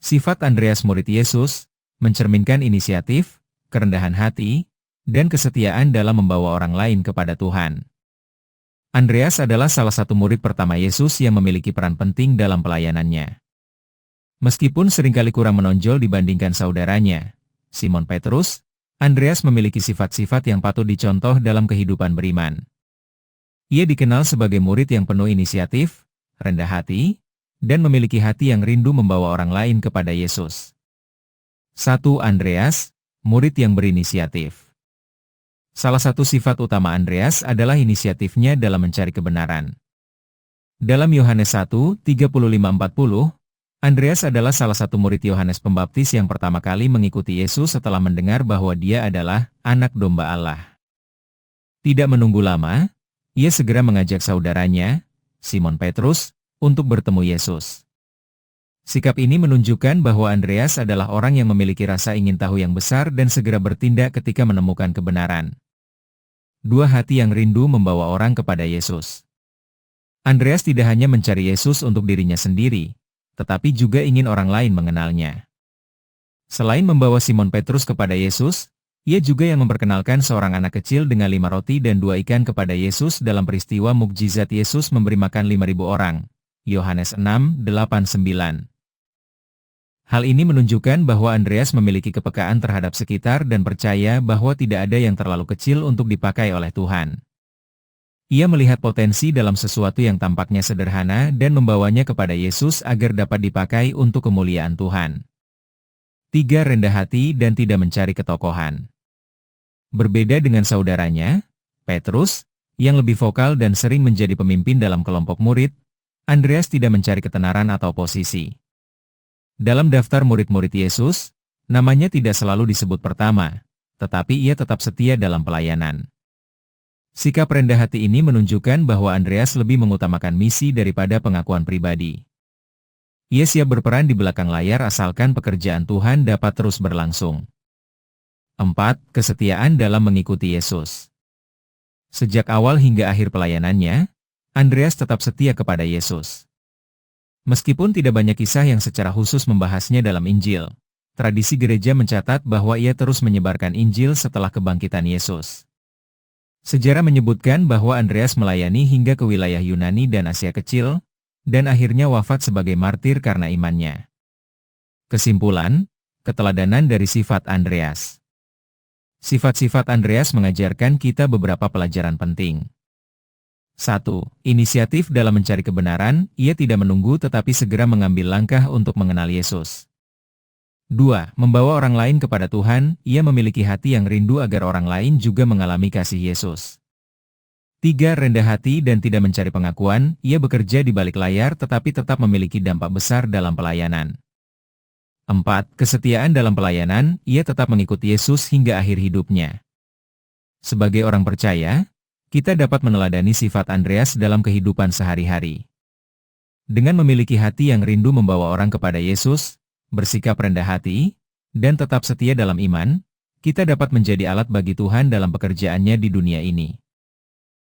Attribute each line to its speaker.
Speaker 1: Sifat Andreas murid Yesus mencerminkan inisiatif, kerendahan hati, dan kesetiaan dalam membawa orang lain kepada Tuhan. Andreas adalah salah satu murid pertama Yesus yang memiliki peran penting dalam pelayanannya. Meskipun seringkali kurang menonjol dibandingkan saudaranya, Simon Petrus, Andreas memiliki sifat-sifat yang patut dicontoh dalam kehidupan beriman. Ia dikenal sebagai murid yang penuh inisiatif, rendah hati, dan memiliki hati yang rindu membawa orang lain kepada Yesus. 1. Andreas, murid yang berinisiatif. Salah satu sifat utama Andreas adalah inisiatifnya dalam mencari kebenaran. Dalam Yohanes 1:35-40, Andreas adalah salah satu murid Yohanes Pembaptis yang pertama kali mengikuti Yesus setelah mendengar bahwa dia adalah anak domba Allah. Tidak menunggu lama, ia segera mengajak saudaranya, Simon Petrus, untuk bertemu Yesus. Sikap ini menunjukkan bahwa Andreas adalah orang yang memiliki rasa ingin tahu yang besar dan segera bertindak ketika menemukan kebenaran. 2. Hati yang rindu membawa orang kepada Yesus. Andreas tidak hanya mencari Yesus untuk dirinya sendiri, tetapi juga ingin orang lain mengenalnya. Selain membawa Simon Petrus kepada Yesus, ia juga yang memperkenalkan seorang anak kecil dengan 5 roti dan 2 ikan kepada Yesus dalam peristiwa mukjizat Yesus memberi makan 5.000 orang. Yohanes 6:8-9. Hal ini menunjukkan bahwa Andreas memiliki kepekaan terhadap sekitar dan percaya bahwa tidak ada yang terlalu kecil untuk dipakai oleh Tuhan. Ia melihat potensi dalam sesuatu yang tampaknya sederhana dan membawanya kepada Yesus agar dapat dipakai untuk kemuliaan Tuhan. 3. Rendah hati dan tidak mencari ketokohan. Berbeda dengan saudaranya, Petrus, yang lebih vokal dan sering menjadi pemimpin dalam kelompok murid, Andreas tidak mencari ketenaran atau posisi. Dalam daftar murid-murid Yesus, namanya tidak selalu disebut pertama, tetapi ia tetap setia dalam pelayanan. Sikap rendah hati ini menunjukkan bahwa Andreas lebih mengutamakan misi daripada pengakuan pribadi. Ia siap berperan di belakang layar asalkan pekerjaan Tuhan dapat terus berlangsung. 4. Kesetiaan dalam mengikuti Yesus. Sejak awal hingga akhir pelayanannya, Andreas tetap setia kepada Yesus. Meskipun tidak banyak kisah yang secara khusus membahasnya dalam Injil, tradisi gereja mencatat bahwa ia terus menyebarkan Injil setelah kebangkitan Yesus. Sejarah menyebutkan bahwa Andreas melayani hingga ke wilayah Yunani dan Asia Kecil, dan akhirnya wafat sebagai martir karena imannya. Kesimpulan, keteladanan dari sifat Andreas. Sifat-sifat Andreas mengajarkan kita beberapa pelajaran penting. 1. Inisiatif dalam mencari kebenaran, ia tidak menunggu tetapi segera mengambil langkah untuk mengenal Yesus. 2. Membawa orang lain kepada Tuhan, ia memiliki hati yang rindu agar orang lain juga mengalami kasih Yesus. 3. Rendah hati dan tidak mencari pengakuan, ia bekerja di balik layar tetapi tetap memiliki dampak besar dalam pelayanan. 4. Kesetiaan dalam pelayanan, ia tetap mengikuti Yesus hingga akhir hidupnya. Sebagai orang percaya, kita dapat meneladani sifat Andreas dalam kehidupan sehari-hari. Dengan memiliki hati yang rindu membawa orang kepada Yesus, bersikap rendah hati, dan tetap setia dalam iman, kita dapat menjadi alat bagi Tuhan dalam pekerjaannya di dunia ini.